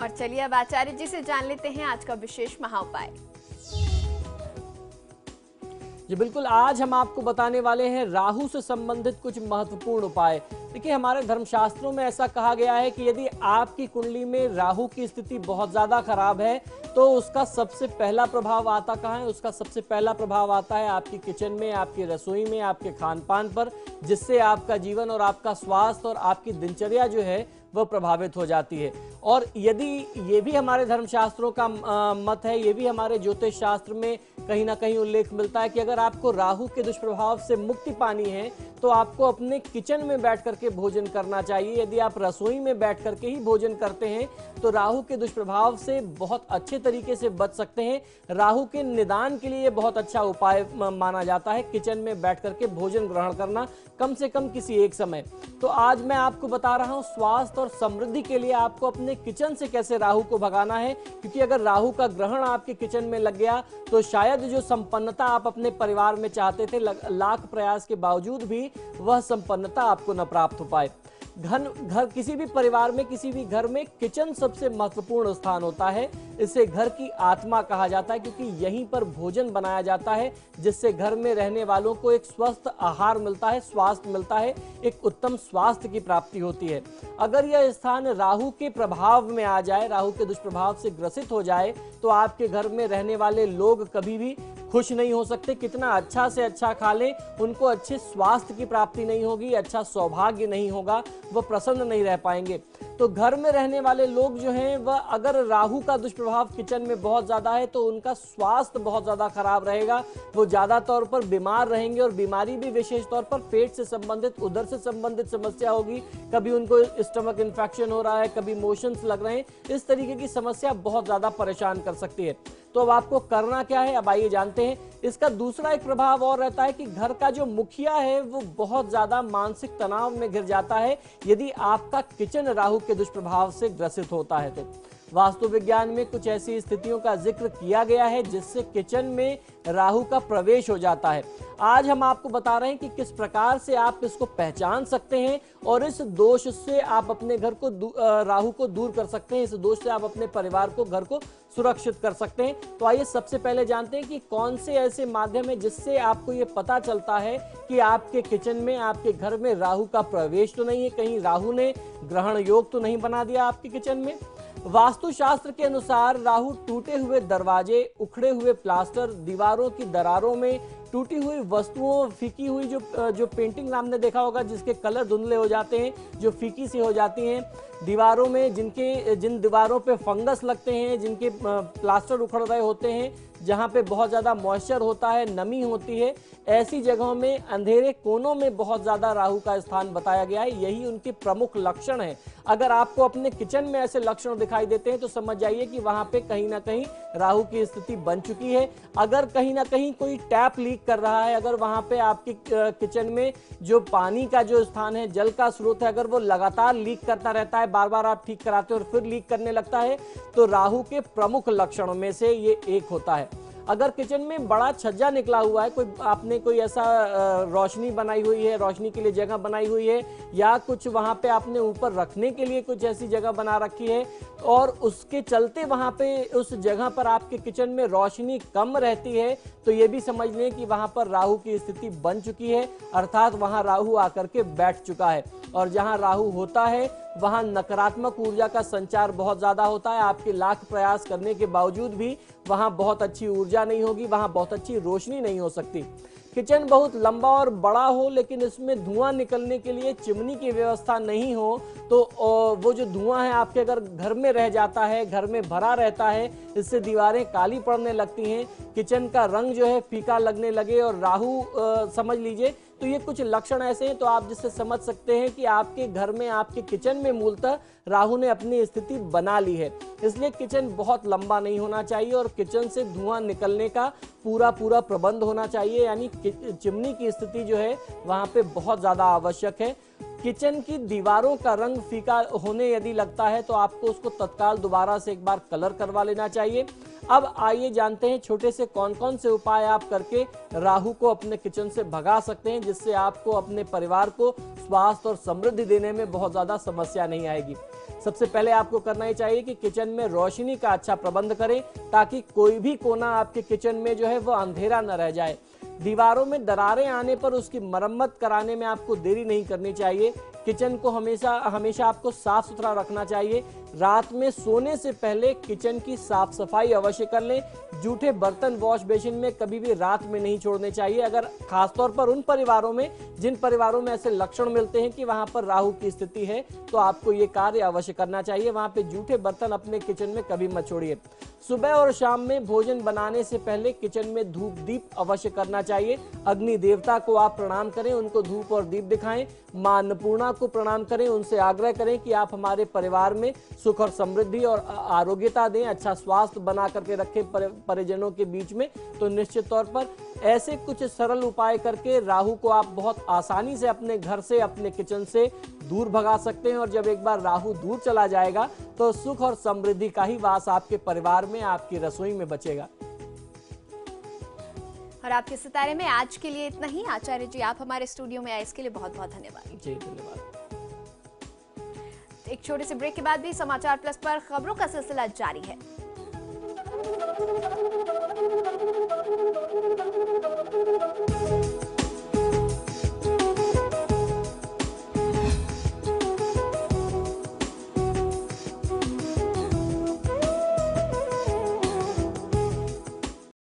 और चलिए अब आचार्य जी से जान लेते हैं आज का विशेष महाउपाय। जी बिल्कुल, आज हम आपको बताने वाले हैं राहु से संबंधित कुछ महत्वपूर्ण उपाय। देखिए, हमारे धर्मशास्त्रों में ऐसा कहा गया है कि यदि आपकी कुंडली में राहु की स्थिति बहुत ज़्यादा खराब है तो उसका सबसे पहला प्रभाव आता कहाँ है? उसका सबसे पहला प्रभाव आता है आपकी किचन में, आपकी रसोई में, आपके खान पान पर, जिससे आपका जीवन और आपका स्वास्थ्य और आपकी दिनचर्या जो है वह प्रभावित हो जाती है। और यदि ये भी हमारे धर्मशास्त्रों का मत है, ये भी हमारे ज्योतिष शास्त्र में कहीं ना कहीं उल्लेख मिलता है कि अगर आपको राहु के दुष्प्रभाव से मुक्ति पानी है तो आपको अपने किचन में बैठ करके भोजन करना चाहिए। यदि आप रसोई में बैठ करके ही भोजन करते हैं तो राहु के दुष्प्रभाव से बहुत अच्छे तरीके से बच सकते हैं। राहु के निदान के लिए बहुत अच्छा उपाय माना जाता है किचन में बैठ करके भोजन ग्रहण करना, कम से कम किसी एक समय। तो आज मैं आपको बता रहा हूँ स्वास्थ्य और समृद्धि के लिए आपको अपने किचन से कैसे राहु को भगाना है, क्योंकि अगर राहु का ग्रहण आपके किचन में लग गया तो शायद जो संपन्नता आप अपने परिवार में चाहते थे, लाख प्रयास के बावजूद भी वह संपन्नता आपको न प्राप्त हो पाए। घर किसी भी परिवार में, किसी भी घर में किचन सबसे महत्वपूर्ण स्थान होता है। इसे घर की आत्मा कहा जाता है क्योंकि यहीं पर भोजन बनाया जाता है, जिससे घर में रहने वालों को एक स्वस्थ आहार मिलता है, स्वास्थ्य मिलता है, एक उत्तम स्वास्थ्य की प्राप्ति होती है। अगर यह स्थान राहु के प्रभाव में आ जाए, राहु के दुष्प्रभाव से ग्रसित हो जाए, तो आपके घर में रहने वाले लोग कभी भी खुश नहीं हो सकते। कितना अच्छा से अच्छा खा लें, उनको अच्छे स्वास्थ्य की प्राप्ति नहीं होगी, अच्छा सौभाग्य नहीं होगा, वह प्रसन्न नहीं रह पाएंगे। तो घर में रहने वाले लोग जो हैं वह अगर राहु का दुष्प्रभाव किचन में बहुत ज़्यादा है तो उनका स्वास्थ्य बहुत ज़्यादा खराब रहेगा। वो ज़्यादा तौर पर बीमार रहेंगे और बीमारी भी विशेष तौर पर पेट से संबंधित, उधर से संबंधित समस्या होगी। कभी उनको स्टमक इन्फेक्शन हो रहा है, कभी मोशंस लग रहे हैं, इस तरीके की समस्या बहुत ज़्यादा परेशान कर सकती है। तो अब आपको करना क्या है, अब आइए जानते हैं। इसका दूसरा एक प्रभाव और रहता है कि घर का जो मुखिया है वो बहुत ज्यादा मानसिक तनाव में घिर जाता है यदि आपका किचन राहु के दुष्प्रभाव से ग्रसित होता है। तो वास्तु विज्ञान में कुछ ऐसी स्थितियों का जिक्र किया गया है जिससे किचन में राहु का प्रवेश हो जाता है। आज हम आपको बता रहे हैं कि किस प्रकार से आप इसको पहचान सकते हैं और इस दोष से आप अपने घर को राहु को दूर कर सकते हैं। इस दोष से आप अपने परिवार को, घर को सुरक्षित कर सकते हैं। तो आइए सबसे पहले जानते हैं कि कौन से ऐसे माध्यम है जिससे आपको ये पता चलता है कि आपके किचन में, आपके घर में राहु का प्रवेश तो नहीं है, कहीं राहु ने ग्रहण योग तो नहीं बना दिया आपके किचन में। वास्तुशास्त्र के अनुसार राहु टूटे हुए दरवाजे, उखड़े हुए प्लास्टर, दीवारों की दरारों में टूटी हुई वस्तुओं, फीकी हुई जो पेंटिंग आपने देखा होगा जिसके कलर धुंधले हो जाते हैं, जो फीकी सी हो जाती हैं, दीवारों में जिन दीवारों पे फंगस लगते हैं, जिनके प्लास्टर उखड़ रहे होते हैं, जहाँ पे बहुत ज़्यादा मॉइस्चर होता है, नमी होती है, ऐसी जगहों में, अंधेरे कोनों में बहुत ज़्यादा राहु का स्थान बताया गया है। यही उनके प्रमुख लक्षण है। अगर आपको अपने किचन में ऐसे लक्षण दिखाई देते हैं तो समझ जाइए कि वहाँ पे कहीं ना कहीं राहु की स्थिति बन चुकी है। अगर कहीं ना कहीं कोई टैप लीक कर रहा है, अगर वहाँ पे आपके किचन में जो पानी का जो स्थान है, जल का स्रोत है, अगर वो लगातार लीक करता रहता है, बार बार आप ठीक कराते हैं और फिर लीक करने लगता है, तो राहु के प्रमुख लक्षणों में से ये एक होता है। अगर किचन में बड़ा छज्जा निकला हुआ है, आपने कोई ऐसा रोशनी बनाई हुई है, रोशनी के लिए जगह बनाई हुई है, या कुछ वहाँ पे आपने ऊपर रखने के लिए कुछ ऐसी जगह बना रखी है और उसके चलते वहाँ पे उस जगह पर आपके किचन में रोशनी कम रहती है, तो ये भी समझ लें कि वहाँ पर राहु की स्थिति बन चुकी है, अर्थात वहाँ राहु आकर के बैठ चुका है। और जहाँ राहु होता है वहाँ नकारात्मक ऊर्जा का संचार बहुत ज़्यादा होता है। आपके लाख प्रयास करने के बावजूद भी वहाँ बहुत अच्छी ऊर्जा नहीं होगी, वहाँ बहुत अच्छी रोशनी नहीं हो सकती। किचन बहुत लंबा और बड़ा हो लेकिन इसमें धुआं निकलने के लिए चिमनी की व्यवस्था नहीं हो तो वो जो धुआं है आपके अगर घर में रह जाता है, घर में भरा रहता है, इससे दीवारें काली पड़ने लगती हैं, किचन का रंग जो है फीका लगने लगे और राहु समझ लीजिए, तो ये कुछ लक्षण ऐसे हैं तो आप जिससे समझ सकते हैं कि आपके घर में, आपके किचन में मूलतः राहु ने अपनी स्थिति बना ली है। इसलिए किचन बहुत लंबा नहीं होना चाहिए और किचन से धुआं निकलने का पूरा प्रबंध होना चाहिए, यानी चिमनी की स्थिति जो है वहां पे बहुत ज्यादा आवश्यक है। किचन की दीवारों का रंग फीका होने यदि लगता है तो आपको उसको तत्काल दोबारा से एक बार कलर करवा लेना चाहिए। अब आइए जानते हैं छोटे से कौन कौन से उपाय आप करके राहु को अपने किचन से भगा सकते हैं, जिससे आपको अपने परिवार को स्वास्थ्य और समृद्धि देने में बहुत ज्यादा समस्या नहीं आएगी। सबसे पहले आपको करना ही चाहिए कि किचन में रोशनी का अच्छा प्रबंध करें, ताकि कोई भी कोना आपके किचन में जो है वो अंधेरा न रह जाए। दीवारों में दरारें आने पर उसकी मरम्मत कराने में आपको देरी नहीं करनी चाहिए। किचन को हमेशा आपको साफ सुथरा रखना चाहिए। रात में सोने से पहले किचन की साफ सफाई अवश्य कर लें। जूठे बर्तन वॉश बेसिन में कभी भी रात में नहीं छोड़ने चाहिए। अगर खासतौर पर उन परिवारों में जिन परिवारों में ऐसे लक्षण मिलते हैं कि वहां पर राहु की स्थिति है, तो आपको ये कार्य अवश्य करना चाहिए। वहां पे जूठे बर्तन अपने किचन में कभी मत छोड़िए। सुबह और शाम में भोजन बनाने से पहले किचन में धूप दीप अवश्य करना चाहिए। अग्नि देवता को आप प्रणाम करें, उनको धूप और दीप दिखाएं। मां अन्नपूर्णा को प्रणाम करें, उनसे आग्रह करें कि आप हमारे परिवार में सुख और समृद्धि और आरोग्यता दें, अच्छा स्वास्थ्य बना करके रखें परिजनों के बीच में। तो निश्चित तौर पर ऐसे कुछ सरल उपाय करके राहु को आप बहुत आसानी से अपने घर से, अपने किचन से दूर भगा सकते हैं। और जब एक बार राहु दूर चला जाएगा तो सुख और समृद्धि का ही वास आपके परिवार में, आपकी रसोई में बचेगा। और आपके सितारे में आज के लिए इतना ही। आचार्य जी, आप हमारे स्टूडियो में आए, इसके लिए बहुत बहुत धन्यवाद। जी धन्यवाद। एक छोटे से ब्रेक के बाद भी समाचार प्लस पर खबरों का सिलसिला जारी है।